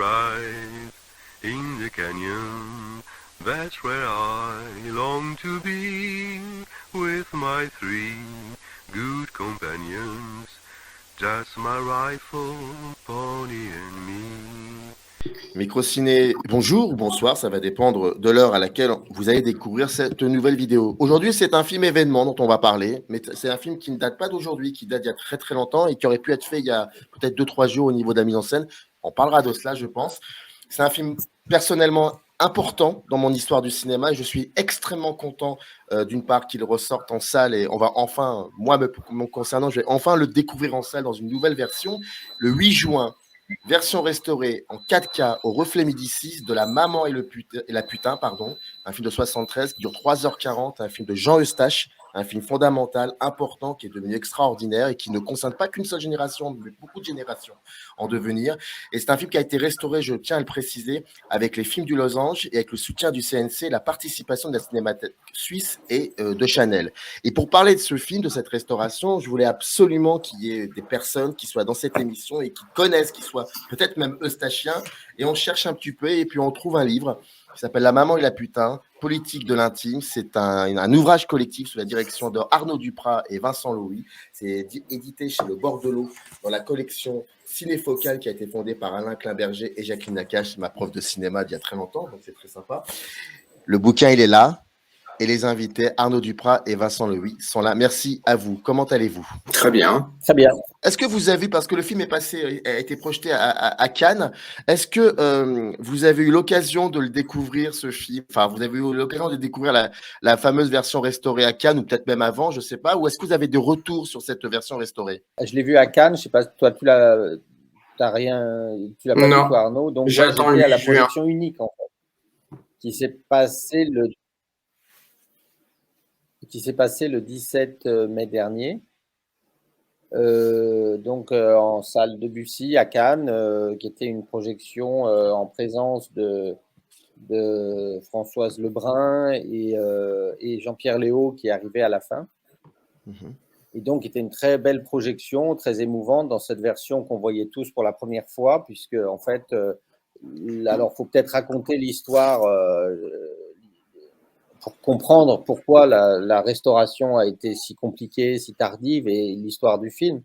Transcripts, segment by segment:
rise in the canyon. That's where I long to be with my three good companions. Just my rifle, pony and me. Microciné, bonjour ou bonsoir, ça va dépendre de l'heure à laquelle vous allez découvrir cette nouvelle vidéo. Aujourd'hui, c'est un film événement dont on va parler, mais c'est un film qui ne date pas d'aujourd'hui, qui date d'il y a très très longtemps et qui aurait pu être fait il y a peut-être 2-3 jours au niveau de la mise en scène. On parlera de cela, je pense. C'est un film personnellement important dans mon histoire du cinéma et je suis extrêmement content d'une part qu'il ressorte en salle et on va enfin, moi me concernant, je vais enfin le découvrir en salle dans une nouvelle version le 8 juin. Version restaurée en 4K au reflet midi 6 de La Maman et la Putain, pardon, un film de 73 qui dure 3h40, un film de Jean Eustache, un film fondamental, important, qui est devenu extraordinaire et qui ne concerne pas qu'une seule génération, mais beaucoup de générations en devenir. Et c'est un film qui a été restauré, je tiens à le préciser, avec les films du Losange et avec le soutien du CNC, la participation de la Cinémathèque suisse et de Chanel. Et pour parler de ce film, de cette restauration, je voulais absolument qu'il y ait des personnes qui soient dans cette émission et qui connaissent, qui soient peut-être même eustachiens. Et on cherche un petit peu et puis on trouve un livre qui s'appelle La Maman et la Putain, politique de l'intime. C'est un ouvrage collectif sous la direction de Arnaud Duprat et Vincent Louis. C'est édité chez Le Bordelot dans la collection Cinéfocale qui a été fondée par Alain Kleinberger et Jacqueline Nakache, ma prof de cinéma d'il y a très longtemps, donc c'est très sympa. Le bouquin, il est là. Et les invités, Arnaud Duprat et Vincent Louis, sont là. Merci à vous. Comment allez-vous ? Très bien. Très bien. Est-ce que vous avez, parce que le film a été projeté à Cannes, est-ce que vous avez eu l'occasion de le découvrir, ce film ? Enfin, vous avez eu l'occasion de découvrir la fameuse version restaurée à Cannes, ou peut-être même avant, je ne sais pas. Ou est-ce que vous avez des retours sur cette version restaurée ? Je l'ai vu à Cannes. Je ne sais pas, toi, tu l'as pas vu, toi, Arnaud. Donc, j'attends j'étais à la le 8 juin. projection unique, en fait, qui s'est passé le 17 mai dernier. Donc en salle Debussy à Cannes, qui était une projection en présence de Françoise Lebrun et Jean-Pierre Léaud qui est arrivé à la fin. Et donc, c'était une très belle projection, très émouvante dans cette version qu'on voyait tous pour la première fois, puisque en fait, alors faut peut-être raconter l'histoire pour comprendre pourquoi la restauration a été si compliquée, si tardive, et l'histoire du film.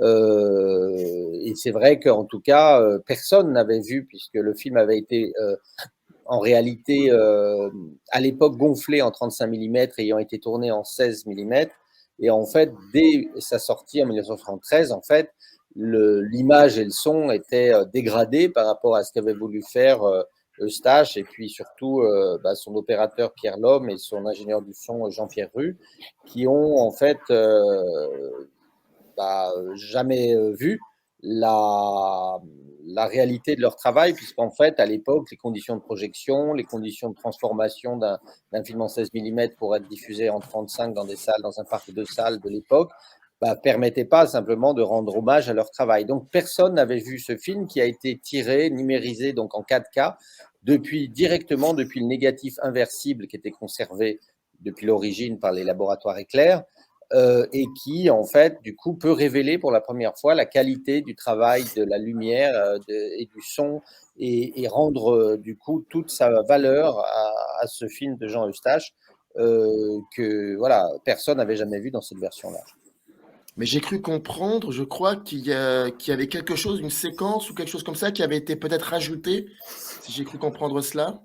Et c'est vrai qu'en tout cas, personne n'avait vu, puisque le film avait été en réalité à l'époque gonflé en 35 mm, ayant été tourné en 16 mm. Et en fait, dès sa sortie en 1973, en fait, l'image et le son étaient dégradés par rapport à ce qu'avait voulu faire Eustache, et puis surtout son opérateur Pierre Lhomme et son ingénieur du son Jean-Pierre Rue, qui ont en fait jamais vu la réalité de leur travail, puisqu'en fait, à l'époque, les conditions de projection, les conditions de transformation d'un film en 16 mm pour être diffusé en 35 dans des salles, dans un parc de salles de l'époque, permettaient pas simplement de rendre hommage à leur travail. Donc, personne n'avait vu ce film qui a été tiré, numérisé donc en 4K, directement depuis le négatif inversible qui était conservé depuis l'origine par les laboratoires Éclair, et qui, en fait, du coup, peut révéler pour la première fois la qualité du travail de la lumière et du son, et rendre, du coup, toute sa valeur à ce film de Jean Eustache que, voilà, personne n'avait jamais vu dans cette version-là. Mais j'ai cru comprendre, je crois, qu'il y avait quelque chose, une séquence ou quelque chose comme ça qui avait été peut-être rajouté, si j'ai cru comprendre cela.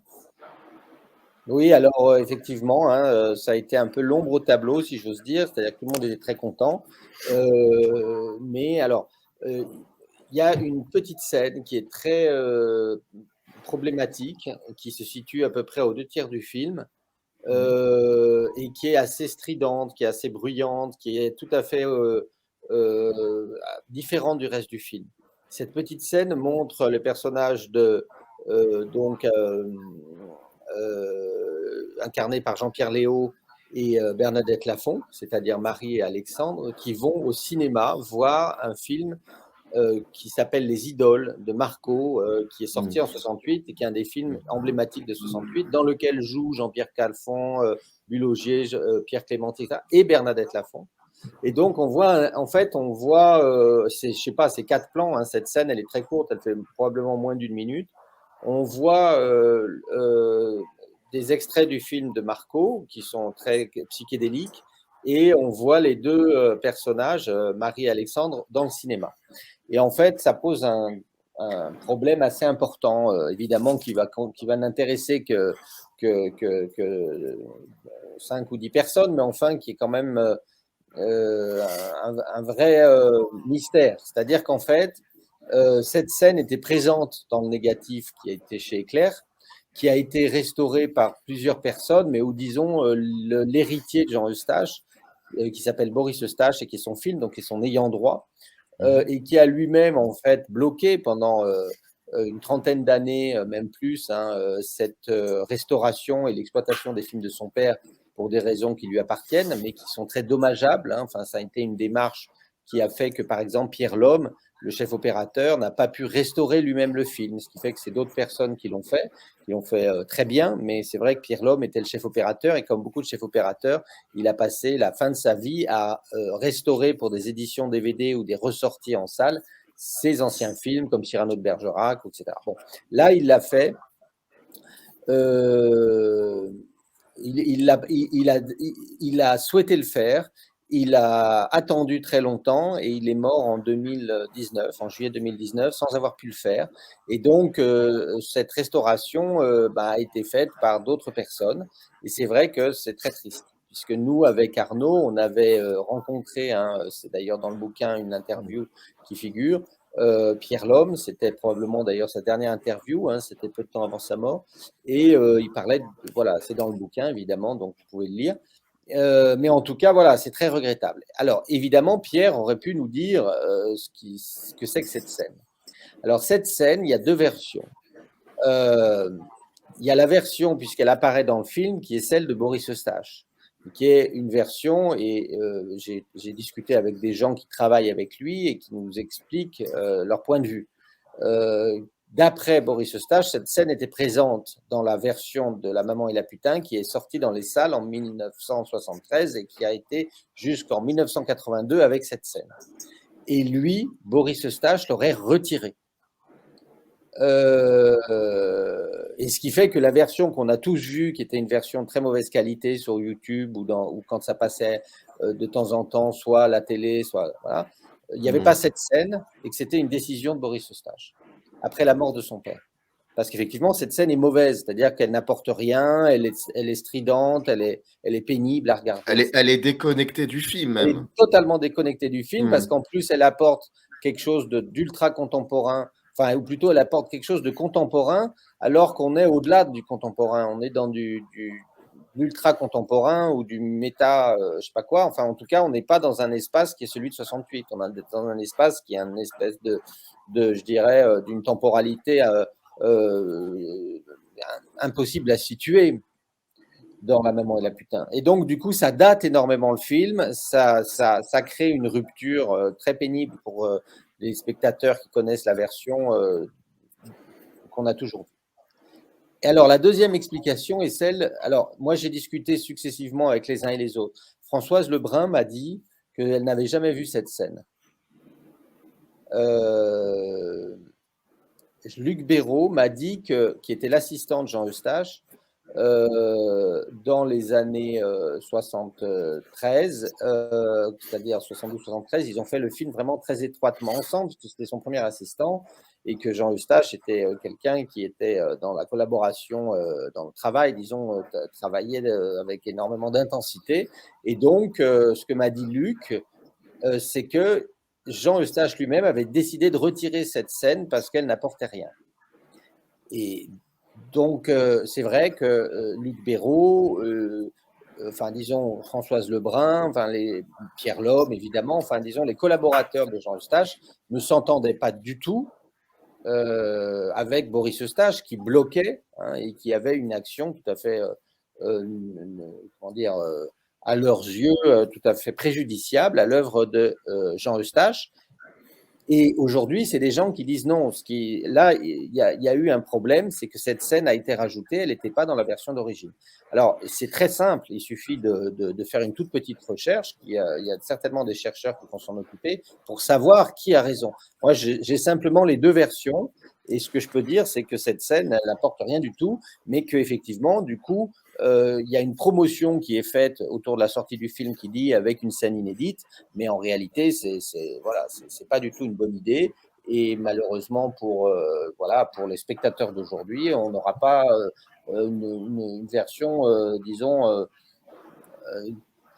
Oui, alors effectivement, ça a été un peu l'ombre au tableau, si j'ose dire, c'est-à-dire que tout le monde était très content. Mais alors, il y a une petite scène qui est très problématique, qui se situe à peu près aux 2/3 du film, et qui est assez stridente, qui est assez bruyante, qui est tout à fait différente du reste du film. Cette petite scène montre le personnage de incarné par Jean-Pierre Léaud et Bernadette Lafont, c'est-à-dire Marie et Alexandre, qui vont au cinéma voir un film qui s'appelle Les Idoles de Marco, qui est sorti en 68 et qui est un des films emblématiques de 68, dans lequel jouent Jean-Pierre Calfon, Bulogier, Pierre Clément, etc., et Bernadette Lafont. Et donc, on voit, en fait, je sais pas, c'est 4 plans, hein, cette scène, elle est très courte, elle fait probablement moins d'une minute. On voit des extraits du film de Marco qui sont très psychédéliques et on voit les deux personnages, Marie et Alexandre, dans le cinéma. Et en fait, ça pose un problème assez important, évidemment, qui va n'intéresser que 5 ou 10 personnes, mais enfin, qui est quand même un vrai mystère. C'est-à-dire qu'en fait, cette scène était présente dans le négatif qui a été chez Éclair, qui a été restauré par plusieurs personnes, mais où, disons, l'héritier de Jean Eustache, qui s'appelle Boris Eustache et qui est son film, donc qui est son ayant droit, et qui a lui-même en fait bloqué pendant une trentaine d'années, même plus, hein, cette restauration et l'exploitation des films de son père pour des raisons qui lui appartiennent, mais qui sont très dommageables. Hein. Enfin, ça a été une démarche qui a fait que, par exemple, Pierre Lhomme, le chef opérateur, n'a pas pu restaurer lui-même le film, ce qui fait que c'est d'autres personnes qui l'ont fait très bien, mais c'est vrai que Pierre Lhomme était le chef opérateur, et comme beaucoup de chefs opérateurs, il a passé la fin de sa vie à restaurer pour des éditions DVD ou des ressorties en salle ses anciens films comme Cyrano de Bergerac, etc. Bon, là, il l'a fait. Il a souhaité le faire. Il a attendu très longtemps et il est mort en 2019, en juillet 2019, sans avoir pu le faire. Et donc, cette restauration a été faite par d'autres personnes. Et c'est vrai que c'est très triste, puisque nous, avec Arnaud, on avait rencontré, hein, c'est d'ailleurs dans le bouquin une interview qui figure, Pierre Lhomme, c'était probablement d'ailleurs sa dernière interview, hein, c'était peu de temps avant sa mort, et il parlait, voilà, c'est dans le bouquin évidemment, donc vous pouvez le lire, mais en tout cas, voilà, c'est très regrettable. Alors évidemment, Pierre aurait pu nous dire ce que c'est que cette scène. Alors cette scène, il y a deux versions. Il y a la version, puisqu'elle apparaît dans le film, qui est celle de Boris Eustache, qui est une version, et j'ai discuté avec des gens qui travaillent avec lui et qui nous expliquent leur point de vue. D'après Boris Eustache, cette scène était présente dans la version de La Maman et la Putain qui est sortie dans les salles en 1973 et qui a été jusqu'en 1982 avec cette scène. Et lui, Boris Eustache, l'aurait retirée. Et ce qui fait que la version qu'on a tous vue, qui était une version de très mauvaise qualité sur YouTube ou quand ça passait de temps en temps, soit à la télé, soit voilà, il n'y avait pas cette scène et que c'était une décision de Boris Eustache après la mort de son père. Parce qu'effectivement, cette scène est mauvaise, c'est-à-dire qu'elle n'apporte rien, elle est stridente, elle est pénible à regarder. Elle est déconnectée du film, même. Elle est totalement déconnectée du film parce qu'en plus, elle apporte quelque chose d'ultra contemporain. Enfin, ou plutôt, elle apporte quelque chose de contemporain, alors qu'on est au-delà du contemporain. On est dans du l'ultra contemporain ou du méta, je sais pas quoi. Enfin, en tout cas, on n'est pas dans un espace qui est celui de 68. On est dans un espace qui est un espèce de je dirais, d'une temporalité impossible à situer dans La Maman et la Putain. Et donc, du coup, ça date énormément le film. Ça crée une rupture très pénible pour les spectateurs qui connaissent la version qu'on a toujours vue. Et alors, la deuxième explication est celle… Alors, moi, j'ai discuté successivement avec les uns et les autres. Françoise Lebrun m'a dit qu'elle n'avait jamais vu cette scène. Luc Béraud m'a dit qui était l'assistant de Jean Eustache, dans les années 73, c'est-à-dire 72-73, ils ont fait le film vraiment très étroitement ensemble, parce que c'était son premier assistant, et que Jean Eustache était quelqu'un qui était dans la collaboration, dans le travail, disons, travaillait avec énormément d'intensité. Et donc, ce que m'a dit Luc, c'est que Jean Eustache lui-même avait décidé de retirer cette scène parce qu'elle n'apportait rien. Et donc, c'est vrai que Luc Béraud, enfin, disons, Françoise Lebrun, enfin, Pierre Lhomme, évidemment, enfin, disons, les collaborateurs de Jean Eustache ne s'entendaient pas du tout avec Boris Eustache, qui bloquait hein, et qui avait une action tout à fait, comment dire, à leurs yeux, tout à fait préjudiciable à l'œuvre de Jean Eustache. Et aujourd'hui, c'est des gens qui disent non. Là, il y a eu un problème, c'est que cette scène a été rajoutée, elle n'était pas dans la version d'origine. Alors, c'est très simple, il suffit de faire une toute petite recherche. Il y a certainement des chercheurs qui vont s'en occuper pour savoir qui a raison. Moi, j'ai simplement les deux versions. Et ce que je peux dire, c'est que cette scène, elle n'apporte rien du tout, mais qu'effectivement, du coup, il y a une promotion qui est faite autour de la sortie du film qui dit avec une scène inédite, mais en réalité, voilà, c'est pas du tout une bonne idée. Et malheureusement, voilà, pour les spectateurs d'aujourd'hui, on n'aura pas une version, disons,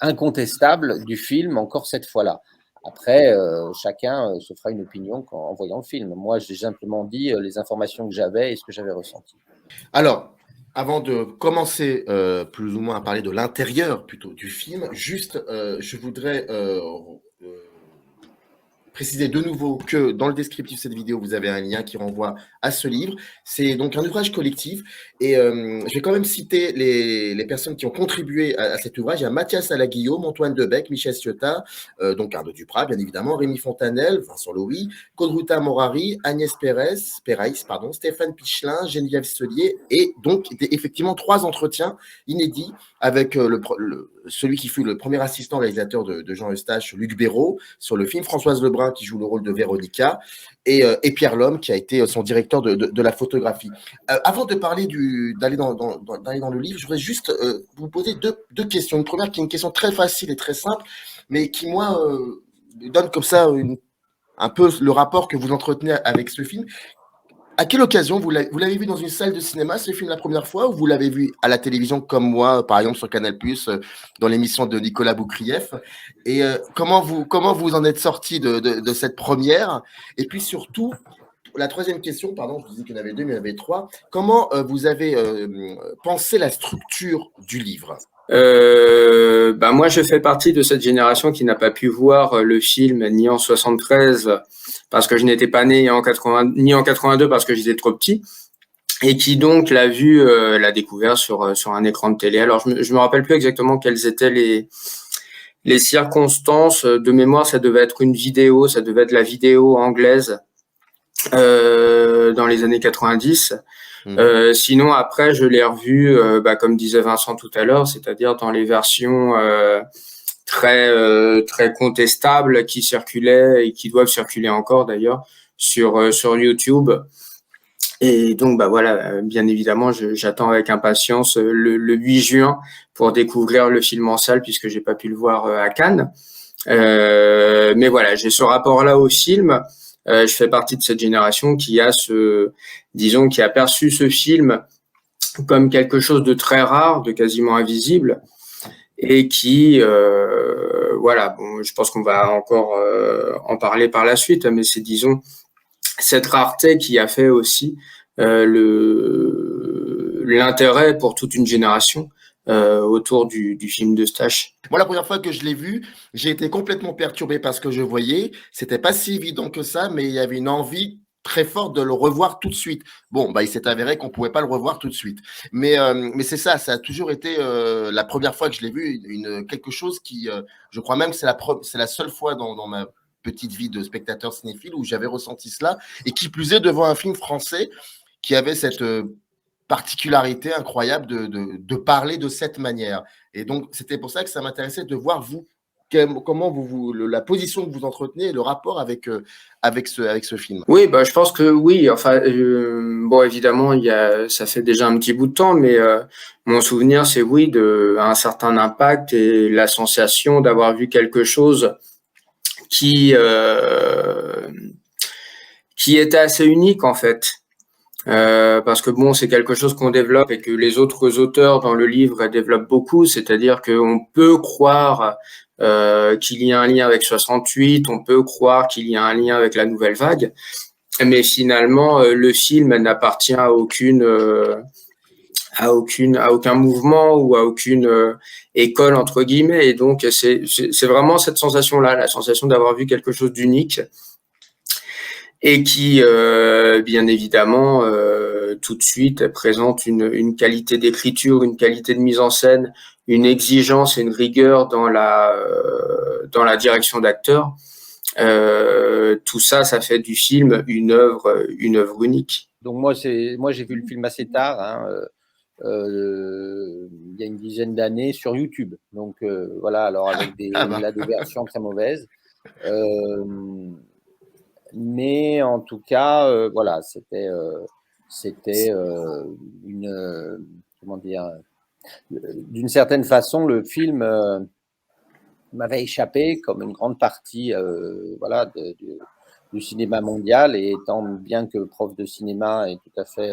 incontestable du film encore cette fois-là. Après, chacun se fera une opinion en voyant le film. Moi, j'ai simplement dit les informations que j'avais et ce que j'avais ressenti. Alors, avant de commencer plus ou moins à parler de l'intérieur plutôt du film, juste, je voudrais préciser de nouveau que dans le descriptif de cette vidéo, vous avez un lien qui renvoie à ce livre. C'est donc un ouvrage collectif et je vais quand même citer les personnes qui ont contribué à cet ouvrage. Il y a Mathias Alaguillaume, Antoine Debec, Michel Ciotat, donc Arnaud Duprat, bien évidemment, Rémi Fontanel, Vincent Louis, Codruta Morari, Agnès Pérez, Stéphane Pichelin, Geneviève Solier et donc effectivement 3 entretiens inédits avec celui qui fut le premier assistant réalisateur de Jean Eustache, Luc Béraud, sur le film, Françoise Lebrun qui joue le rôle de Véronica, et Pierre Lhomme qui a été son directeur de la photographie. Avant de parler d'aller dans le livre, je voudrais juste vous poser deux questions. Une première qui est une question très facile et très simple, mais qui, moi, donne comme ça un peu le rapport que vous entretenez avec ce film. À quelle occasion vous l'avez vu dans une salle de cinéma, ce film, la première fois, ou vous l'avez vu à la télévision comme moi, par exemple sur Canal+, dans l'émission de Nicolas Boukrieff? Et comment vous en êtes sorti de cette première? Et puis surtout, la troisième question, pardon, je vous disais qu'il y en avait 2, mais il y en avait 3. Comment vous avez pensé la structure du livre? Moi, je fais partie de cette génération qui n'a pas pu voir le film ni en 73 parce que je n'étais pas né, ni en 82 parce que j'étais trop petit, et qui donc l'a découvert sur un écran de télé. Alors, je me rappelle plus exactement quelles étaient les circonstances. De mémoire, ça devait être une vidéo, ça devait être la vidéo anglaise dans les années 90. Sinon, après, je l'ai revu, comme disait Vincent tout à l'heure, c'est-à-dire dans les versions très contestables qui circulaient et qui doivent circuler encore d'ailleurs sur YouTube. Et donc, voilà, bien évidemment, j'attends avec impatience le 8 juin pour découvrir le film en salle puisque j'ai pas pu le voir à Cannes. Mais voilà, j'ai ce rapport-là au film. Je fais partie de cette génération qui a qui a perçu ce film comme quelque chose de très rare, de quasiment invisible, et qui, je pense qu'on va encore en parler par la suite, mais c'est, disons, cette rareté qui a fait aussi l'intérêt pour toute une génération autour du film d'Eustache. Moi, la première fois que je l'ai vu, j'ai été complètement perturbé par ce que je voyais. C'était pas si évident que ça, mais il y avait une envie très forte de le revoir tout de suite. Bon, il s'est avéré qu'on pouvait pas le revoir tout de suite. Mais c'est ça a toujours été la première fois que je l'ai vu, quelque chose qui, je crois même que c'est la seule fois dans ma petite vie de spectateur cinéphile où j'avais ressenti cela, et qui plus est devant un film français qui avait cette particularité incroyable de parler de cette manière. Et donc, c'était pour ça que ça m'intéressait de voir comment la position que vous entretenez et le rapport avec ce film. Oui, je pense que oui. Enfin, évidemment, ça fait déjà un petit bout de temps, mais mon souvenir, c'est un certain impact et la sensation d'avoir vu quelque chose qui était assez unique en fait. Parce que c'est quelque chose qu'on développe et que les autres auteurs dans le livre développent beaucoup, c'est-à-dire qu'on peut croire qu'il y a un lien avec 68, on peut croire qu'il y a un lien avec la nouvelle vague, mais finalement le film n'appartient à aucun mouvement ou à aucune école entre guillemets, et donc c'est vraiment cette sensation-là, la sensation d'avoir vu quelque chose d'unique. Et qui, bien évidemment, tout de suite présente une qualité d'écriture, une qualité de mise en scène, une exigence et une rigueur dans la direction d'acteur tout ça, ça fait du film une œuvre unique. Donc moi j'ai vu le film assez tard, hein, il y a une dizaine d'années sur YouTube. Donc voilà, alors avec des versions très mauvaises. Mais en tout cas, voilà, c'était une comment dire, d'une certaine façon, le film m'avait échappé comme une grande partie voilà, du cinéma mondial. Et étant bien que prof de cinéma et tout à fait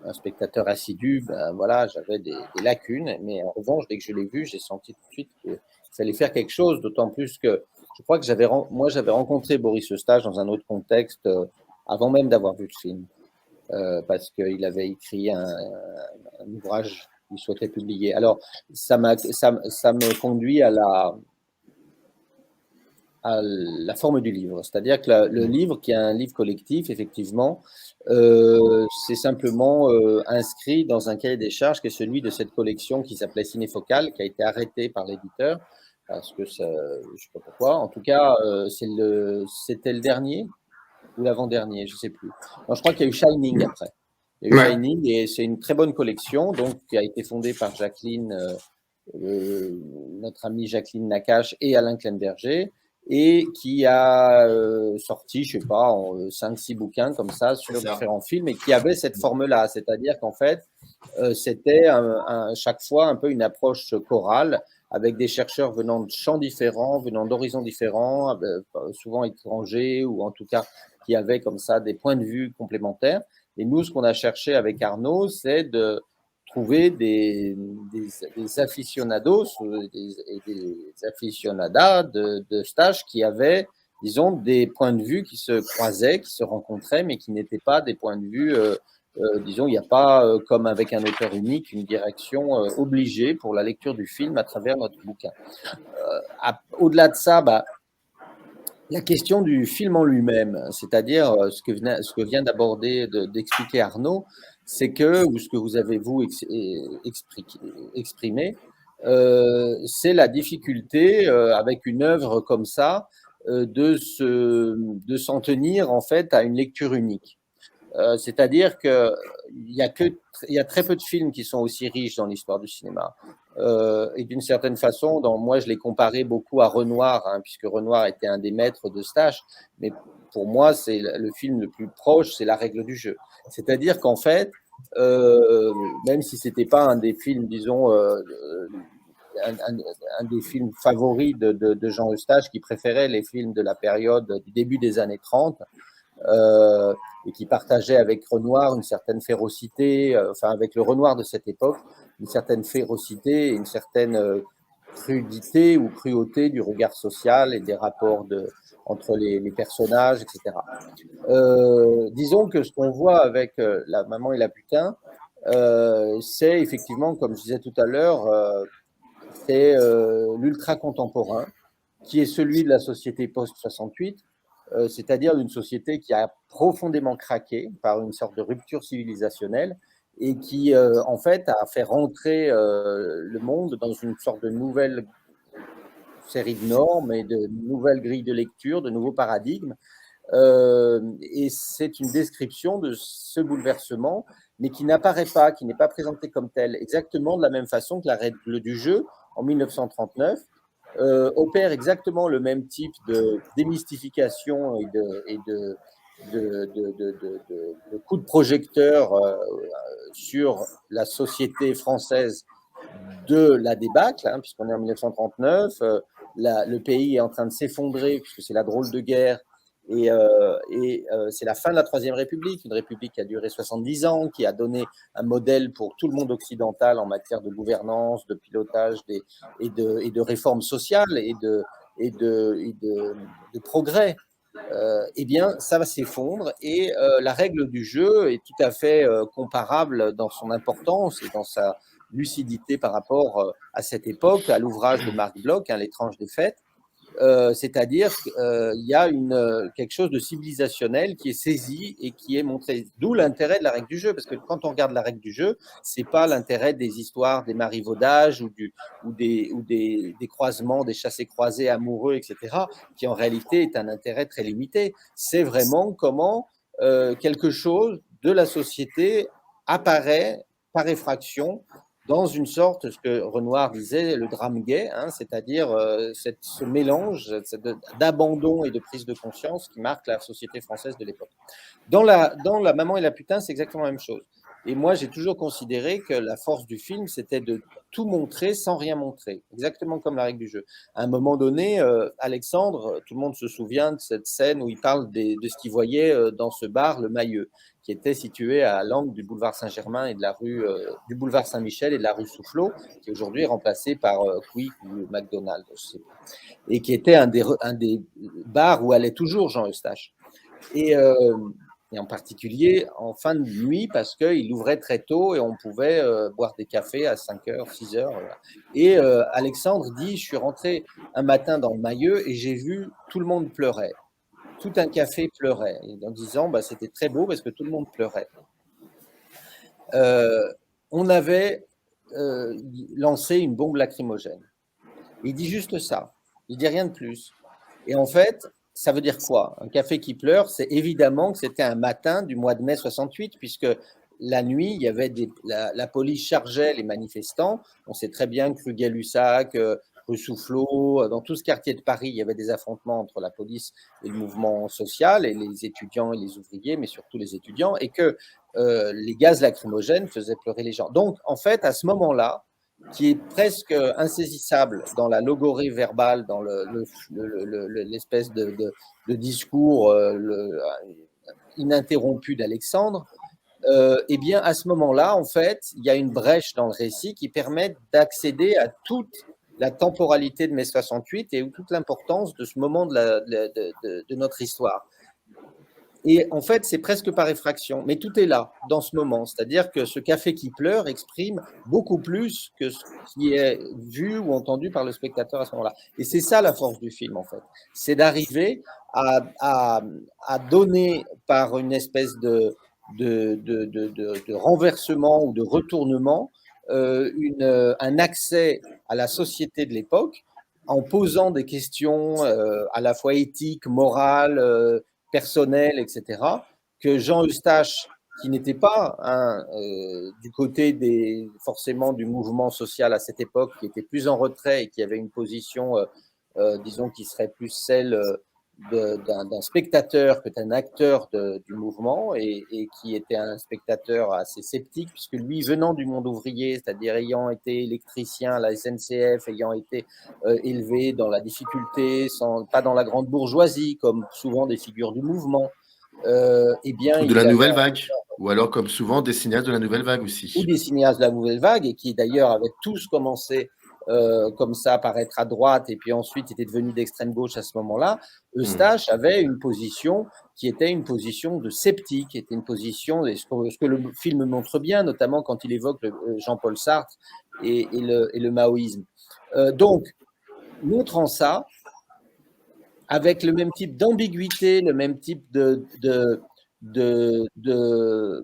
un spectateur assidu, ben voilà, j'avais des lacunes. Mais en revanche, dès que je l'ai vu, j'ai senti tout de suite qu'il fallait faire quelque chose, d'autant plus que je crois que j'avais rencontré Boris Eustache dans un autre contexte avant même d'avoir vu le film, parce qu'il avait écrit un ouvrage qu'il souhaitait publier. Alors, ça me conduit à la forme du livre. C'est-à-dire que le livre, qui est un livre collectif, effectivement, c'est simplement inscrit dans un cahier des charges qui est celui de cette collection qui s'appelait Cinéfocal, qui a été arrêtée par l'éditeur, parce que ça, je ne sais pas pourquoi. En tout cas, c'était le dernier ou l'avant-dernier, je ne sais plus. Non, je crois qu'il y a eu Shining après. Il y a eu Shining, et c'est une très bonne collection, donc, qui a été fondée par Jacqueline, notre amie Jacqueline Nakache et Alain Klenberger, et qui a sorti, je ne sais pas, 5-6 bouquins comme ça sur différents films, et qui avait cette forme-là, c'est-à-dire qu'en fait, c'était chaque fois un peu une approche chorale, avec des chercheurs venant de champs différents, venant d'horizons différents, souvent étrangers, ou en tout cas qui avaient comme ça des points de vue complémentaires. Et nous, ce qu'on a cherché avec Arnaud, c'est de trouver des aficionados et des aficionadas de stage qui avaient, disons, des points de vue qui se croisaient, qui se rencontraient, mais qui n'étaient pas des points de vue, disons, il n'y a pas, comme avec un auteur unique, une direction obligée pour la lecture du film à travers notre bouquin. Au-delà de ça, la question du film en lui-même, c'est-à-dire ce que vient d'expliquer Arnaud, c'est que, ou ce que vous avez vous exprimé, c'est la difficulté avec une œuvre comme ça de s'en tenir en fait à une lecture unique. C'est-à-dire qu'il y a très peu de films qui sont aussi riches dans l'histoire du cinéma. Et d'une certaine façon, moi je l'ai comparé beaucoup à Renoir, hein, puisque Renoir était un des maîtres de stage, mais pour moi c'est le film le plus proche, c'est La règle du jeu. C'est-à-dire qu'en fait, même si c'était pas un des films, disons, un des films favoris de Jean Eustache, qui préférait les films de la période du début des années 30, et qui partageait avec Renoir une certaine férocité, enfin avec le Renoir de cette époque, une certaine férocité et une certaine crudité ou cruauté du regard social et des rapports entre les personnages, etc. Disons que ce qu'on voit avec La maman et la putain, c'est effectivement, comme je disais tout à l'heure, c'est l'ultra contemporain, qui est celui de la société post-68, c'est-à-dire d'une société qui a profondément craqué par une sorte de rupture civilisationnelle, et qui, en fait, a fait rentrer le monde dans une sorte de nouvelle série de normes et de nouvelles grilles de lecture, de nouveaux paradigmes. Et c'est une description de ce bouleversement, mais qui n'apparaît pas, qui n'est pas présenté comme tel, exactement de la même façon que La règle du jeu, en 1939, opère exactement le même type de démystification et de coup de projecteur sur la société française de la débâcle, hein, puisqu'on est en 1939, le pays est en train de s'effondrer, puisque c'est la drôle de guerre, et c'est la fin de la Troisième République, une république qui a duré 70 ans, qui a donné un modèle pour tout le monde occidental en matière de gouvernance, de pilotage et de réformes sociales et de progrès. Eh bien, ça va s'effondrer, et la règle du jeu est tout à fait comparable dans son importance et dans sa lucidité par rapport à cette époque, à l'ouvrage de Marc Bloch, hein, L'étrange défaite. c'est-à-dire qu'il y a quelque chose de civilisationnel qui est saisi et qui est montré. D'où l'intérêt de la règle du jeu, parce que quand on regarde la règle du jeu, c'est pas l'intérêt des histoires des marivaudages ou des croisements, des chassés-croisés amoureux, etc., qui en réalité est un intérêt très limité. C'est vraiment comment quelque chose de la société apparaît par effraction dans une sorte, ce que Renoir disait, le drame gay, hein, c'est-à-dire ce mélange d'abandon et de prise de conscience qui marque la société française de l'époque. Dans la Maman et la putain, c'est exactement la même chose. Et moi, j'ai toujours considéré que la force du film, c'était de tout montrer sans rien montrer, exactement comme la règle du jeu. À un moment donné, Alexandre, tout le monde se souvient de cette scène où il parle de ce qu'il voyait dans ce bar, le Mailleux, qui était situé à l'angle du boulevard Saint-Germain et de la rue du boulevard Saint-Michel et de la rue Soufflot, qui aujourd'hui est remplacé par Quick ou McDonald's, je sais pas. Et qui était un des bars où allait toujours Jean Eustache. Et en particulier en fin de nuit, parce qu'il ouvrait très tôt et on pouvait boire des cafés à 5h, 6h. Voilà. Et Alexandre dit, je suis rentré un matin dans le Mailleux et j'ai vu tout le monde pleurait. Tout un café pleurait, en disant c'était très beau parce que tout le monde pleurait. On avait lancé une bombe lacrymogène. Il dit juste ça, il dit rien de plus. Et en fait, ça veut dire quoi? Un café qui pleure, c'est évidemment que c'était un matin du mois de mai 68, puisque la nuit, il y avait la police chargeait les manifestants. On sait très bien que rue Gay-Lussac, rue Soufflot, dans tout ce quartier de Paris, il y avait des affrontements entre la police et le mouvement social, et les étudiants et les ouvriers, mais surtout les étudiants, et que les gaz lacrymogènes faisaient pleurer les gens. Donc, en fait, à ce moment-là, qui est presque insaisissable dans la logorée verbale, dans l'espèce de discours ininterrompu d'Alexandre, eh bien, à ce moment-là, en fait, il y a une brèche dans le récit qui permet d'accéder à toute la temporalité de mai 68 et toute l'importance de ce moment de notre histoire. Et en fait, c'est presque par effraction, mais tout est là, dans ce moment. C'est-à-dire que ce café qui pleure exprime beaucoup plus que ce qui est vu ou entendu par le spectateur à ce moment-là. Et c'est ça la force du film, en fait. C'est d'arriver à donner par une espèce de renversement ou de retournement un accès à la société de l'époque en posant des questions à la fois éthiques, morales, personnel, etc., que Jean Eustache, qui n'était pas du côté forcément du mouvement social à cette époque, qui était plus en retrait et qui avait une position, disons, qui serait plus celle d'un spectateur que d'un acteur du mouvement et qui était un spectateur assez sceptique, puisque lui, venant du monde ouvrier, c'est-à-dire ayant été électricien à la SNCF, ayant été élevé dans la difficulté, pas dans la grande bourgeoisie, comme souvent des figures du mouvement, eh bien, ou de la nouvelle vague, ou alors comme souvent des cinéastes de la nouvelle vague aussi. Ou des cinéastes de la nouvelle vague, et qui d'ailleurs avaient tous commencé comme ça, apparaître à droite, et puis ensuite était devenu d'extrême gauche à ce moment-là. Eustache avait une position qui était une position de sceptique, était une position, ce que le film montre bien, notamment quand il évoque Jean-Paul Sartre et le maoïsme. Donc, montrant ça, avec le même type d'ambiguïté, le même type de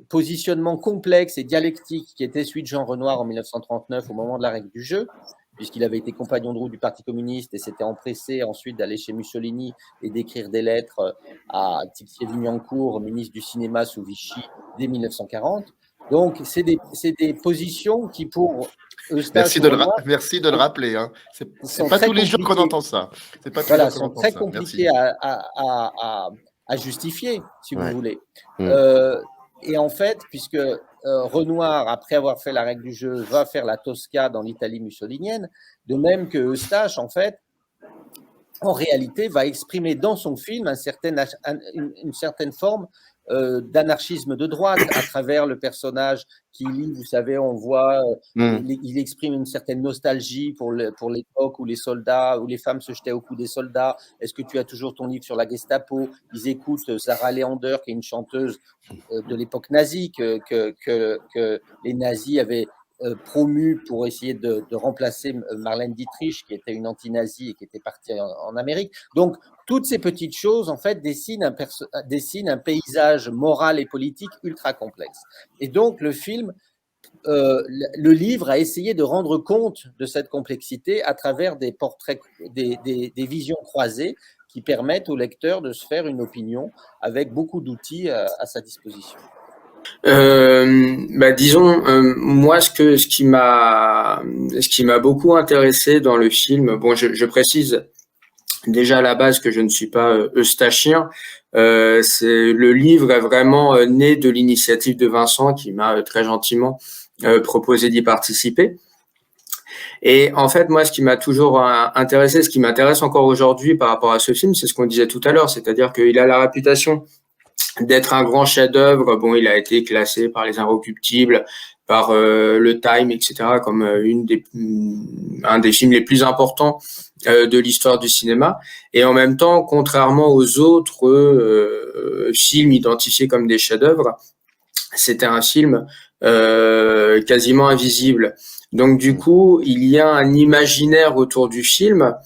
positionnement complexe et dialectique qui était celui de Jean Renoir en 1939 au moment de la règle du jeu, puisqu'il avait été compagnon de route du Parti communiste et s'était empressé ensuite d'aller chez Mussolini et d'écrire des lettres à Tixier-Vignancourt, ministre du cinéma sous Vichy, dès 1940. Donc, c'est des positions qui, pour Eustache merci de le rappeler. Hein. C'est pas tous les jours qu'on entend ça. C'est pas voilà, sont très compliqués à justifier, si vous voulez. Et en fait, puisque Renoir, après avoir fait la règle du jeu, va faire la Tosca dans l'Italie mussolinienne, de même que Eustache, en fait, en réalité, va exprimer dans son film une certaine forme d'anarchisme de droite à travers le personnage qui lit, vous savez, on voit, il exprime une certaine nostalgie pour l'époque où les soldats, où les femmes se jetaient au cou des soldats. Est-ce que tu as toujours ton livre sur la Gestapo? Ils écoutent Sarah Leander, qui est une chanteuse de l'époque nazie, que les nazis avaient promu pour essayer de remplacer Marlène Dietrich, qui était une anti-nazie et qui était partie en Amérique. Donc, toutes ces petites choses, en fait, dessinent un paysage moral et politique ultra complexe. Et donc, le livre a essayé de rendre compte de cette complexité à travers des portraits, des visions croisées qui permettent au lecteur de se faire une opinion avec beaucoup d'outils à sa disposition. Disons, moi, ce qui m'a beaucoup intéressé dans le film, bon, je précise déjà à la base que je ne suis pas eustachien. Le livre est vraiment né de l'initiative de Vincent qui m'a très gentiment proposé d'y participer. Et en fait, moi, ce qui m'a toujours intéressé, ce qui m'intéresse encore aujourd'hui par rapport à ce film, c'est ce qu'on disait tout à l'heure, c'est-à-dire qu'il a la réputation d'être un grand chef-d'œuvre. Bon, il a été classé par les Inrecuptibles, par le Time, etc., comme un des films les plus importants de l'histoire du cinéma. Et en même temps, contrairement aux autres films identifiés comme des chefs-d'œuvre, c'était un film quasiment invisible. Donc du coup, il y a un imaginaire autour du film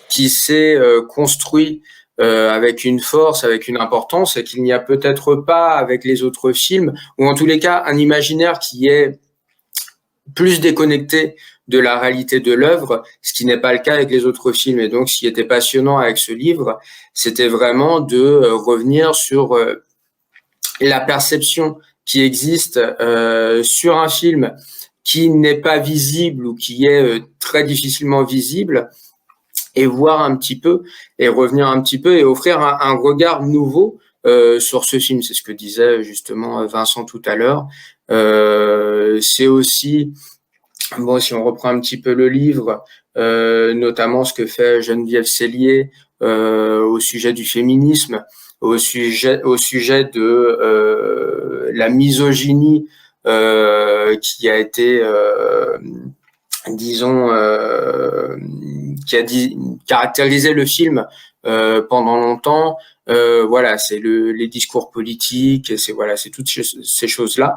qui s'est construit avec une force, avec une importance, et qu'il n'y a peut-être pas avec les autres films, ou en tous les cas un imaginaire qui est plus déconnecté de la réalité de l'œuvre, ce qui n'est pas le cas avec les autres films. Et donc, ce qui était passionnant avec ce livre, c'était vraiment de revenir sur la perception qui existe sur un film qui n'est pas visible ou qui est très difficilement visible, et voir un petit peu, et revenir un petit peu, et offrir un regard nouveau sur ce film. C'est ce que disait justement Vincent tout à l'heure. C'est aussi, bon, si on reprend un petit peu le livre, notamment ce que fait Geneviève Cellier au sujet du féminisme, au sujet de la misogynie qui a été, disons, qui a caractérisé le film pendant longtemps. Voilà, c'est les discours politiques, et c'est toutes ces choses-là.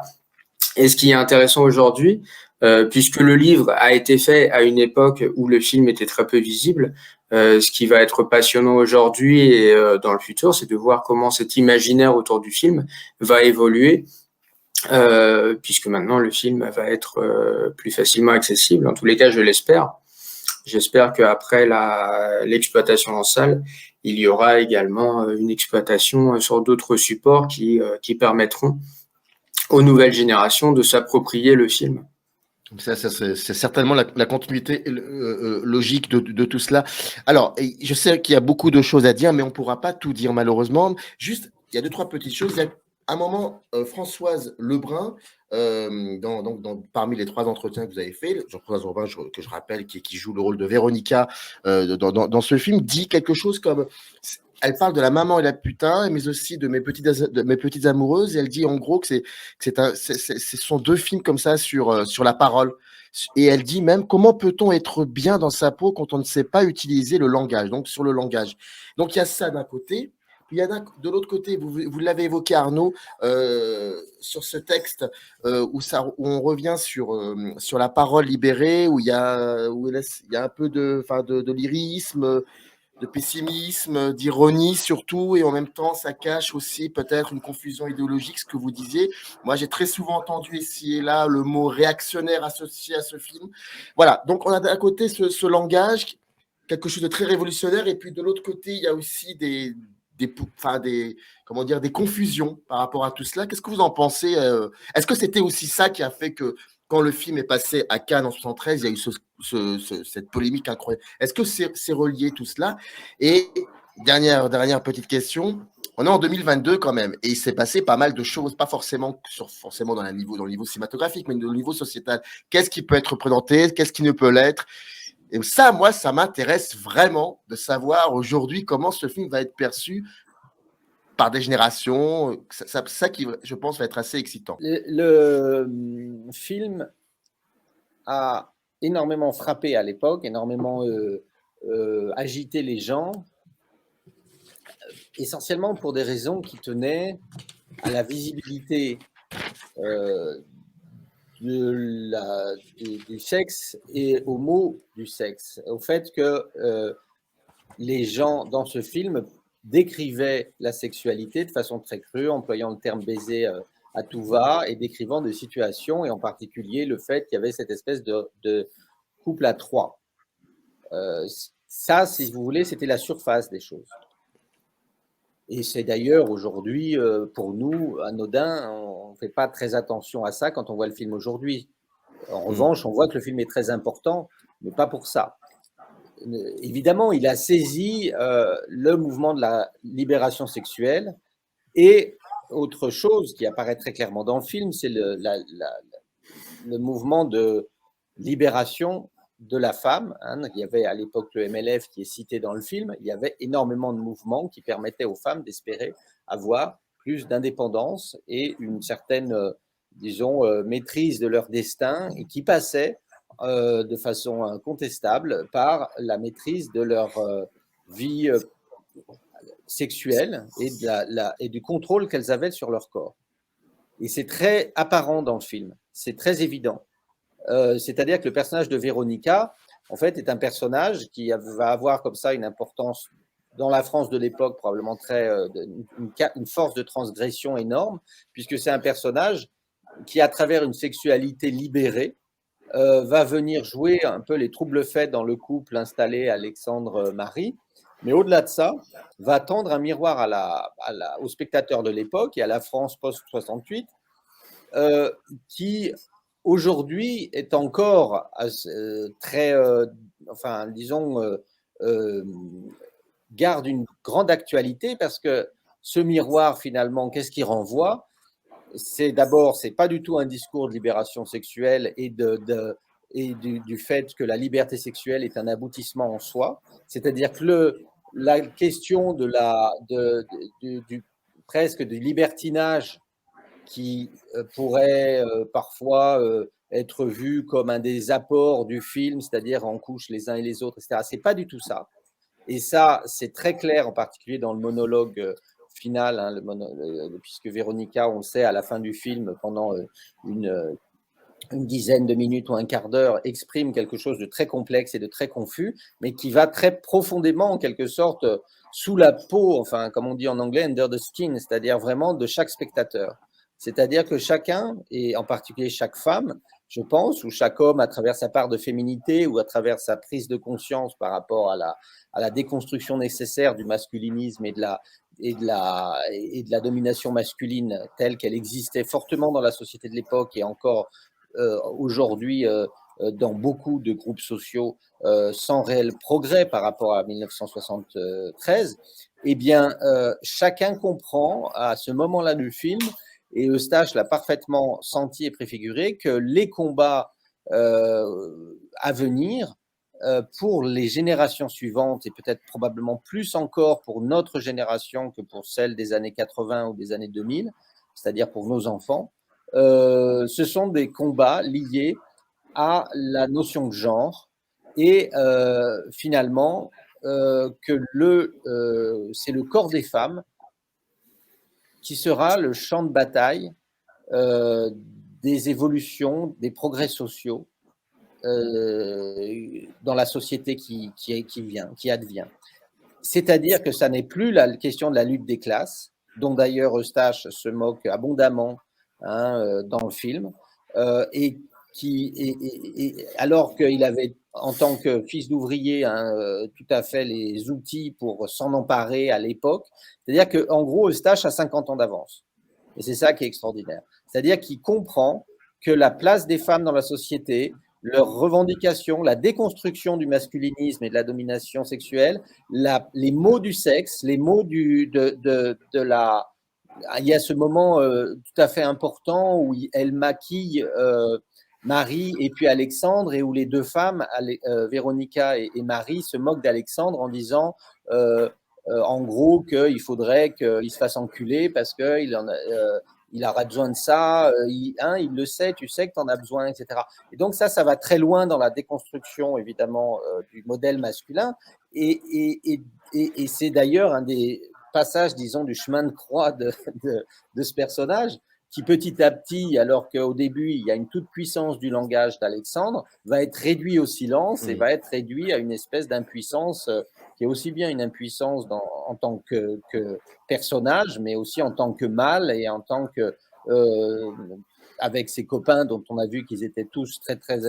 Et ce qui est intéressant aujourd'hui, puisque le livre a été fait à une époque où le film était très peu visible, ce qui va être passionnant aujourd'hui et dans le futur, c'est de voir comment cet imaginaire autour du film va évoluer, puisque maintenant le film va être plus facilement accessible. En tous les cas, je l'espère. J'espère qu'après l'exploitation en salle, il y aura également une exploitation sur d'autres supports qui permettront aux nouvelles générations de s'approprier le film. Ça, c'est certainement la continuité logique de tout cela. Alors, je sais qu'il y a beaucoup de choses à dire, mais on ne pourra pas tout dire malheureusement. Juste, il y a deux, trois petites choses. Il y a un moment, Françoise Lebrun, parmi les 3 entretiens que vous avez fait, Jean-François Lebrun, que je rappelle, qui joue le rôle de Véronica dans ce film, dit quelque chose comme... Elle parle de la maman et la putain, mais aussi de mes petites amoureuses. Et elle dit en gros que ce sont 2 films comme ça sur la parole. Et elle dit même comment peut-on être bien dans sa peau quand on ne sait pas utiliser le langage, donc sur le langage. Donc il y a ça d'un côté. Il y a de l'autre côté, vous l'avez évoqué Arnaud, sur ce texte où on revient sur la parole libérée, où il y a un peu de lyrisme, de pessimisme, d'ironie surtout, et en même temps, ça cache aussi peut-être une confusion idéologique, ce que vous disiez. Moi, j'ai très souvent entendu ici et là le mot réactionnaire associé à ce film. Voilà, donc on a d'un côté ce langage, quelque chose de très révolutionnaire, et puis de l'autre côté, il y a aussi des confusions par rapport à tout cela. Qu'est-ce que vous en pensez? Est-ce que c'était aussi ça qui a fait que quand le film est passé à Cannes en 1973, il y a eu cette polémique incroyable? Est-ce que c'est relié tout cela? Et dernière petite question, on est en 2022 quand même, et il s'est passé pas mal de choses, pas forcément dans le niveau cinématographique, mais dans le niveau sociétal. Qu'est-ce qui peut être représenté? Qu'est-ce qui ne peut l'être? Et ça, moi, ça m'intéresse vraiment de savoir aujourd'hui comment ce film va être perçu par des générations. Ça qui, je pense, va être assez excitant. Le film a énormément frappé à l'époque, énormément agité les gens, essentiellement pour des raisons qui tenaient à la visibilité du sexe et au mot du sexe, au fait que les gens dans ce film décrivaient la sexualité de façon très crue, employant le terme baiser à tout va et décrivant des situations, et en particulier le fait qu'il y avait cette espèce de couple à trois. Ça, si vous voulez, c'était la surface des choses. Et c'est d'ailleurs aujourd'hui, pour nous, anodin, on ne fait pas très attention à ça quand on voit le film aujourd'hui. En revanche, on voit que le film est très important, mais pas pour ça. Évidemment, il a saisi le mouvement de la libération sexuelle, et autre chose qui apparaît très clairement dans le film, c'est le mouvement de libération de la femme. Il y avait à l'époque le MLF qui est cité dans le film. Il y avait énormément de mouvements qui permettaient aux femmes d'espérer avoir plus d'indépendance et une certaine, disons, maîtrise de leur destin, et qui passait de façon incontestable par la maîtrise de leur vie sexuelle et du contrôle qu'elles avaient sur leur corps. Et c'est très apparent dans le film, c'est très évident. C'est-à-dire que le personnage de Véronica, en fait, est un personnage qui va avoir comme ça une importance dans la France de l'époque, probablement une force de transgression énorme, puisque c'est un personnage qui, à travers une sexualité libérée, va venir jouer un peu les troubles faits dans le couple installé Alexandre-Marie, mais au-delà de ça, va tendre un miroir au spectateur de l'époque et à la France post-68, qui aujourd'hui est encore très, enfin, disons, garde une grande actualité, parce que ce miroir, finalement, qu'est-ce qu'il renvoie? C'est d'abord, c'est pas du tout un discours de libération sexuelle et du fait que la liberté sexuelle est un aboutissement en soi. C'est-à-dire que la question presque du libertinage qui pourrait parfois être vu comme un des apports du film, c'est-à-dire en couche les uns et les autres, etc. C'est pas du tout ça. Et ça, c'est très clair, en particulier dans le monologue final, hein, puisque Véronica, on le sait, à la fin du film, pendant une dizaine de minutes ou un quart d'heure, exprime quelque chose de très complexe et de très confus, mais qui va très profondément, en quelque sorte, sous la peau, enfin, comme on dit en anglais, under the skin, c'est-à-dire vraiment de chaque spectateur. C'est-à-dire que chacun, et en particulier chaque femme, je pense, ou chaque homme à travers sa part de féminité ou à travers sa prise de conscience par rapport à la déconstruction nécessaire du masculinisme et de la domination masculine telle qu'elle existait fortement dans la société de l'époque et encore aujourd'hui dans beaucoup de groupes sociaux sans réel progrès par rapport à 1973, eh bien, chacun comprend à ce moment-là du film, et Eustache l'a parfaitement senti et préfiguré, que les combats à venir pour les générations suivantes, et peut-être probablement plus encore pour notre génération que pour celle des années 80 ou des années 2000, c'est-à-dire pour nos enfants, ce sont des combats liés à la notion de genre, et finalement que c'est le corps des femmes qui sera le champ de bataille des évolutions, des progrès sociaux dans la société qui advient. C'est-à-dire que ça n'est plus la question de la lutte des classes, dont d'ailleurs Eustache se moque abondamment dans le film, alors qu'il avait, en tant que fils d'ouvrier, tout à fait les outils pour s'en emparer à l'époque. C'est-à-dire qu'en gros, Eustache a 50 ans d'avance. Et c'est ça qui est extraordinaire. C'est-à-dire qu'il comprend que la place des femmes dans la société, leurs revendications, la déconstruction du masculinisme et de la domination sexuelle, les mots du sexe, les mots il y a ce moment tout à fait important où elle maquille Marie et puis Alexandre, et où les deux femmes, Véronica et Marie, se moquent d'Alexandre en disant en gros qu'il faudrait qu'il se fasse enculer parce qu'il aura besoin de ça, il le sait, tu sais que tu en as besoin, etc. Et donc ça va très loin dans la déconstruction, évidemment, du modèle masculin, et c'est d'ailleurs un des passages, disons, du chemin de croix de ce personnage, qui petit à petit, alors qu'au début, il y a une toute puissance du langage d'Alexandre, va être réduit au silence et va être réduit à une espèce d'impuissance qui est aussi bien une impuissance en tant que personnage, mais aussi en tant que mâle et en tant que avec ses copains dont on a vu qu'ils étaient tous très très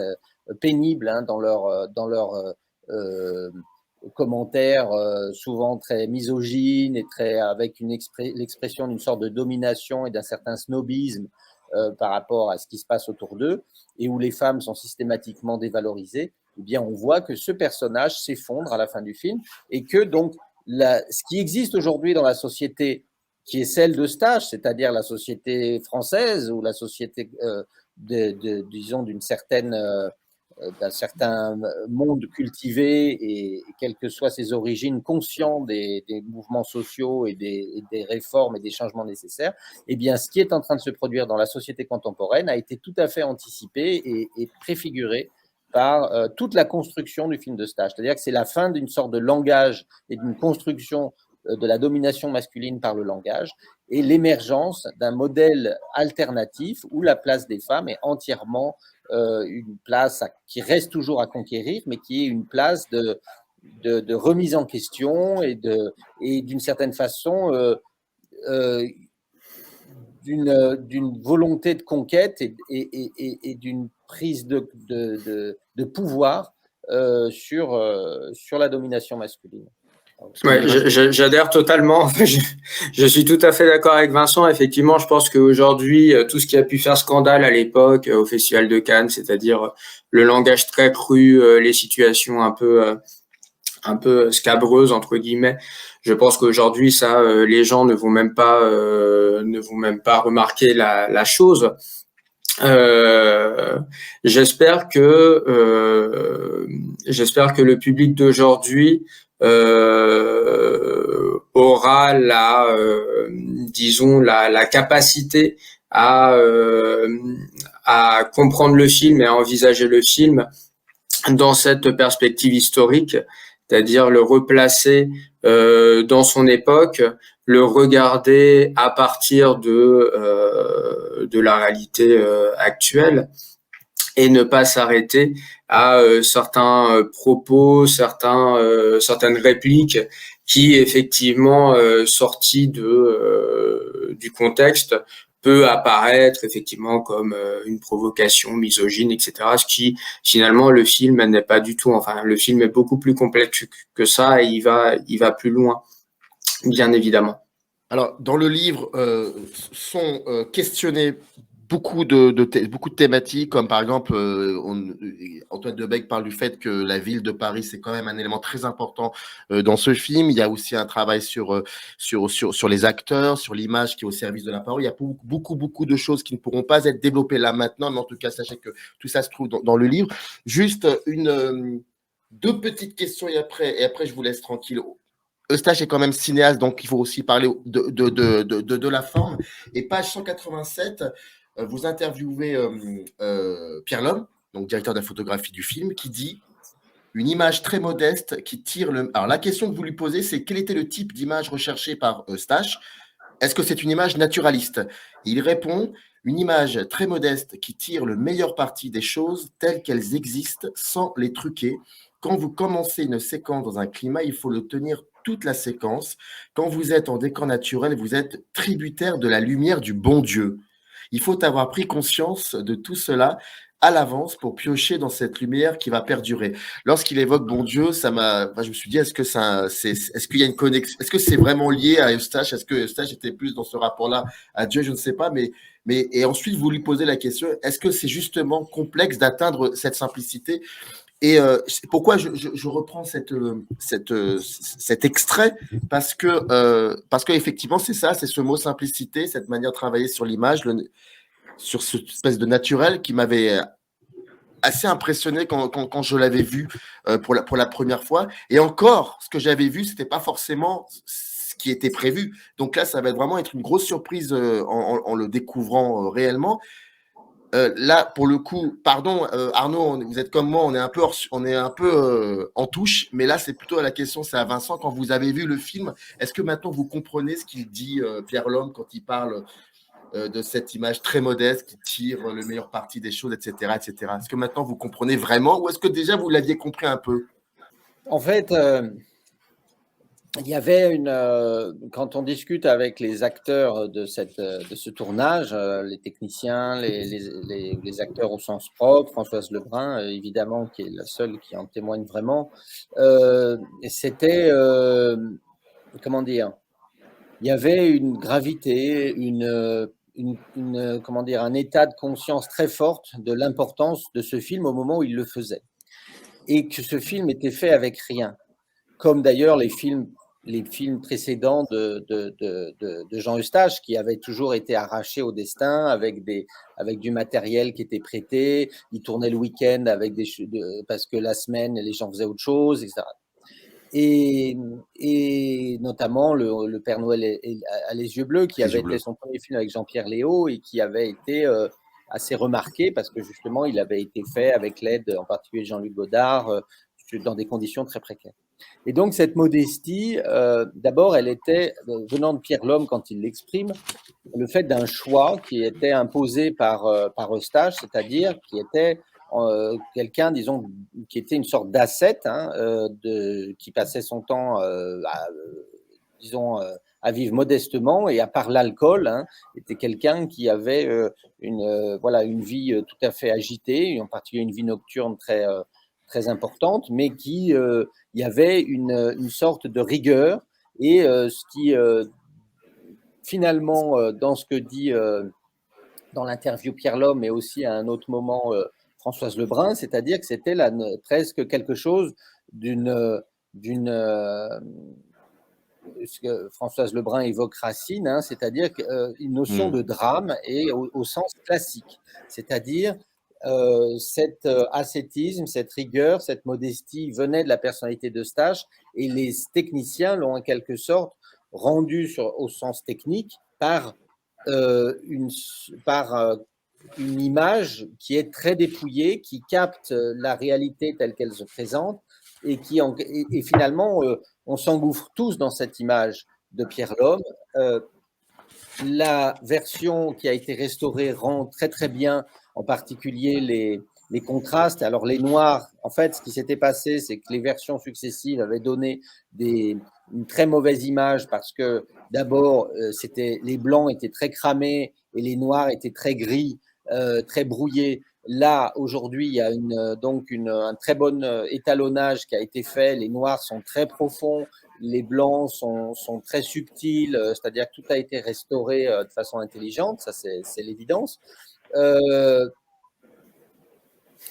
pénibles hein, dans leur commentaires souvent très misogynes et très avec l'expression d'une sorte de domination et d'un certain snobisme par rapport à ce qui se passe autour d'eux et où les femmes sont systématiquement dévalorisées. Eh bien, on voit que ce personnage s'effondre à la fin du film et que donc ce qui existe aujourd'hui dans la société qui est celle de Stache, c'est-à-dire la société française ou la société, disons, d'un certain monde cultivé et quelles que soient ses origines, conscient des mouvements sociaux et des réformes et des changements nécessaires, eh bien, ce qui est en train de se produire dans la société contemporaine a été tout à fait anticipé et préfiguré par toute la construction du film de Stache. C'est-à-dire que c'est la fin d'une sorte de langage et d'une construction de la domination masculine par le langage et l'émergence d'un modèle alternatif où la place des femmes est entièrement une place qui reste toujours à conquérir, mais qui est une place de remise en question et d'une certaine façon d'une volonté de conquête et d'une prise de pouvoir sur la domination masculine. Ouais, j'adhère totalement. Je suis tout à fait d'accord avec Vincent. Effectivement, je pense qu'aujourd'hui, tout ce qui a pu faire scandale à l'époque au Festival de Cannes, c'est-à-dire le langage très cru, les situations un peu scabreuses entre guillemets, je pense qu'aujourd'hui, ça, les gens ne vont même pas remarquer la chose. J'espère que le public d'aujourd'hui aura disons la capacité à comprendre le film et à envisager le film dans cette perspective historique, c'est-à-dire le replacer dans son époque, le regarder à partir de la réalité actuelle et ne pas s'arrêter à certains propos, certaines répliques qui effectivement sorties du contexte peut apparaître effectivement comme une provocation misogyne, etc. Ce qui finalement le film n'est pas du tout. Enfin, le film est beaucoup plus complexe que ça et il va plus loin, bien évidemment. Alors, dans le livre sont questionnés beaucoup de thématiques, comme par exemple, Antoine Debeck parle du fait que la ville de Paris, c'est quand même un élément très important dans ce film. Il y a aussi un travail sur les acteurs, sur l'image qui est au service de la parole. Il y a beaucoup de choses qui ne pourront pas être développées là maintenant, mais en tout cas, sachez que tout ça se trouve dans le livre. Juste deux petites questions et après je vous laisse tranquille. Eustache est quand même cinéaste, donc il faut aussi parler de la forme. Et page 187, vous interviewez Pierre Lhomme, donc directeur de la photographie du film, qui dit une image très modeste qui tire le. Alors la question que vous lui posez, c'est quel était le type d'image recherchée par Eustache? Est-ce que c'est une image naturaliste? Il répond une image très modeste qui tire le meilleur parti des choses telles qu'elles existent sans les truquer. Quand vous commencez une séquence dans un climat, il faut le tenir toute la séquence. Quand vous êtes en décor naturel, vous êtes tributaire de la lumière du bon Dieu. Il faut avoir pris conscience de tout cela à l'avance pour piocher dans cette lumière qui va perdurer. Lorsqu'il évoque bon Dieu, je me suis dit, est-ce qu'il y a une connexion? Est-ce que c'est vraiment lié à Eustache? Est-ce que Eustache était plus dans ce rapport-là à Dieu? Je ne sais pas, et ensuite vous lui posez la question, est-ce que c'est justement complexe d'atteindre cette simplicité? Et pourquoi je reprends cet extrait parce que effectivement c'est ça, c'est ce mot simplicité, cette manière de travailler sur l'image, sur cette espèce de naturel qui m'avait assez impressionné quand je l'avais vu pour la première fois. Et encore, ce que j'avais vu, c'était pas forcément ce qui était prévu. Donc là, ça va vraiment être une grosse surprise en le découvrant réellement. Là, pour le coup, pardon, Arnaud, vous êtes comme moi, on est un peu en touche, mais là, c'est plutôt la question, c'est à Vincent, quand vous avez vu le film, est-ce que maintenant vous comprenez ce qu'il dit, Pierre Lhomme, quand il parle de cette image très modeste qui tire le meilleur parti des choses, etc., etc. Est-ce que maintenant vous comprenez vraiment ou est-ce que déjà vous l'aviez compris un peu? En fait, il y avait quand on discute avec les acteurs de ce tournage, les techniciens, les acteurs au sens propre, Françoise Lebrun, évidemment, qui est la seule qui en témoigne vraiment, c'était, comment dire, il y avait une gravité, comment dire, un état de conscience très forte de l'importance de ce film au moment où il le faisait. Et que ce film était fait avec rien. Comme d'ailleurs les films précédents de Jean Eustache, qui avaient toujours été arrachés au destin avec du matériel qui était prêté. Il tournait le week-end parce que la semaine, les gens faisaient autre chose, etc. Et notamment le Père Noël a les yeux bleus, qui avait été son premier film avec Jean-Pierre Léaud et qui avait été assez remarqué parce que justement, il avait été fait avec l'aide en particulier de Jean-Luc Godard dans des conditions très précaires. Et donc, cette modestie, d'abord, elle était, venant de Pierre Lhomme quand il l'exprime, le fait d'un choix qui était imposé par Eustache, c'est-à-dire qui était quelqu'un, disons, qui était une sorte d'ascète, qui passait son temps, à vivre modestement et à part l'alcool, était quelqu'un qui avait une vie tout à fait agitée, en particulier une vie nocturne très, très importante, mais il y avait une sorte de rigueur et ce qui, finalement, dans ce que dit dans l'interview Pierre Lhomme, mais aussi à un autre moment Françoise Lebrun, c'est-à-dire que c'était presque quelque chose ce que Françoise Lebrun évoque Racine, c'est-à-dire une notion de drame et au sens classique, c'est-à-dire cet ascétisme, cette rigueur, cette modestie venait de la personnalité d'Eustache et les techniciens l'ont en quelque sorte rendu au sens technique par une image qui est très dépouillée, qui capte la réalité telle qu'elle se présente et finalement on s'engouffre tous dans cette image de Pierre Lhomme. La version qui a été restaurée rend très très bien, en particulier les contrastes. Alors les noirs, en fait, ce qui s'était passé, c'est que les versions successives avaient donné une très mauvaise image parce que d'abord, les blancs étaient très cramés et les noirs étaient très gris, très brouillés. Là, aujourd'hui, il y a un très bon étalonnage qui a été fait. Les noirs sont très profonds, les blancs sont très subtils, c'est-à-dire que tout a été restauré de façon intelligente, ça c'est l'évidence.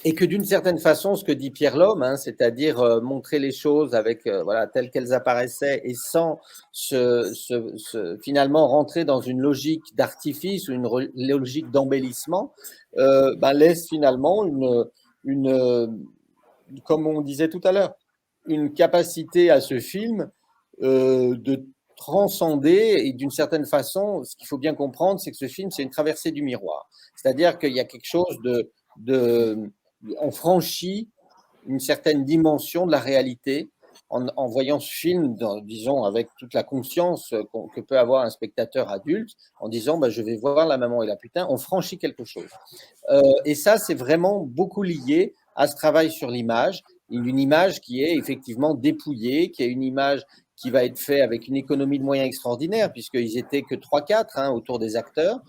Et que d'une certaine façon, ce que dit Pierre Lhomme, c'est-à-dire montrer les choses avec telles qu'elles apparaissaient et sans finalement rentrer dans une logique d'artifice ou une logique d'embellissement, laisse finalement comme on disait tout à l'heure, une capacité à ce film de transcender et d'une certaine façon, ce qu'il faut bien comprendre, c'est que ce film, c'est une traversée du miroir. C'est-à-dire qu'il y a quelque chose on franchit une certaine dimension de la réalité en voyant ce film, disons, avec toute la conscience que peut avoir un spectateur adulte, en disant je vais voir la maman et la putain, on franchit quelque chose. Et ça, c'est vraiment beaucoup lié à ce travail sur l'image, une image qui est effectivement dépouillée, qui est une image qui va être faite avec une économie de moyens extraordinaire, puisqu'ils étaient que 3-4 autour des acteurs,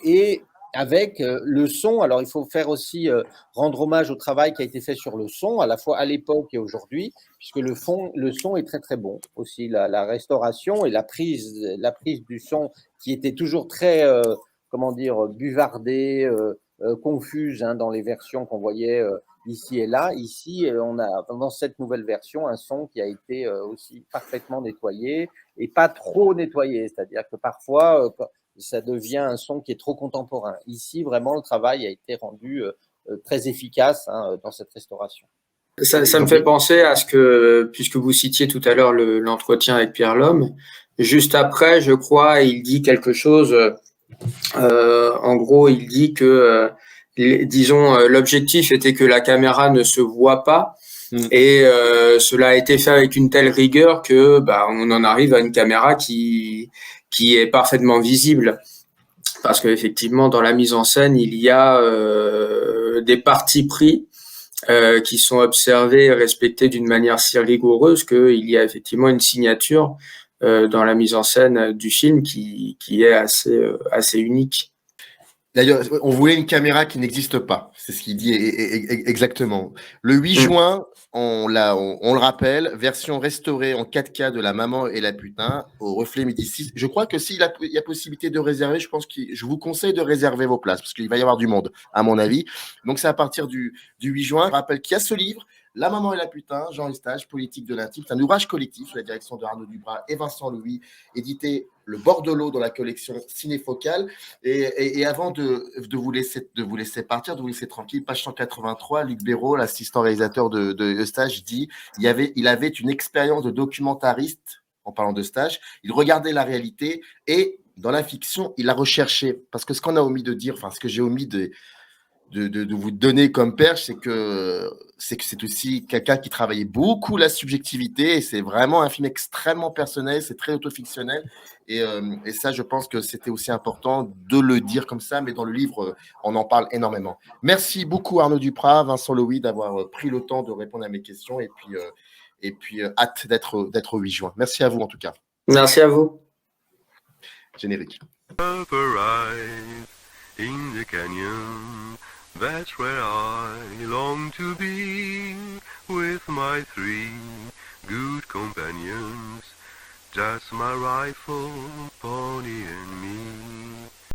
et avec le son. Alors, il faut faire aussi rendre hommage au travail qui a été fait sur le son, à la fois à l'époque et aujourd'hui, puisque le son est très, très bon. Aussi, la restauration et la prise du son qui était toujours très, buvardée, confuse dans les versions qu'on voyait ici et là. Ici, on a, dans cette nouvelle version, un son qui a été aussi parfaitement nettoyé et pas trop nettoyé. C'est-à-dire que parfois, ça devient un son qui est trop contemporain. Ici, vraiment, le travail a été rendu très efficace dans cette restauration. Ça me fait penser à ce que, puisque vous citiez tout à l'heure l'entretien avec Pierre Lhomme, juste après, je crois, il dit quelque chose. En gros, il dit que, disons, l'objectif était que la caméra ne se voit pas. Et cela a été fait avec une telle rigueur que on en arrive à une caméra qui qui est parfaitement visible. Parce qu'effectivement, dans la mise en scène, il y a des partis pris qui sont observés et respectés d'une manière si rigoureuse qu'il y a effectivement une signature dans la mise en scène du film qui est assez unique. D'ailleurs, on voulait une caméra qui n'existe pas. C'est ce qu'il dit exactement. Le 8 juin, on le rappelle, version restaurée en 4K de La Maman et la Putain au Reflet Midi 6. Je crois que s'il y a possibilité de réserver, je vous conseille de réserver vos places parce qu'il va y avoir du monde, à mon avis. Donc, c'est à partir du 8 juin. Je rappelle qu'il y a ce livre, La Maman et la Putain, Jean Eustache, Politique de l'intime. C'est un ouvrage collectif sous la direction de Arnaud Dubras et Vincent Louis, édité Le Bord de l'eau dans la collection Cinépocale. Et avant de vous laisser partir, de vous laisser tranquille, page 183, Luc Béraud, l'assistant réalisateur de Eustache, dit il avait une expérience de documentariste en parlant d'Eustache. Il regardait la réalité et dans la fiction, il a recherché. Parce que ce qu'on a omis de dire, enfin ce que j'ai omis de vous donner comme perche, c'est que c'est aussi quelqu'un qui travaillait beaucoup la subjectivité et c'est vraiment un film extrêmement personnel, c'est très autofictionnel et ça, je pense que c'était aussi important de le dire comme ça, mais dans le livre, on en parle énormément. Merci beaucoup Arnaud Duprat, Vincent Louis d'avoir pris le temps de répondre à mes questions et puis hâte d'être au 8 juin. Merci à vous en tout cas. Merci à vous. Générique. In the canyon, that's where I long to be, with my 3 good companions, just my rifle, pony and me.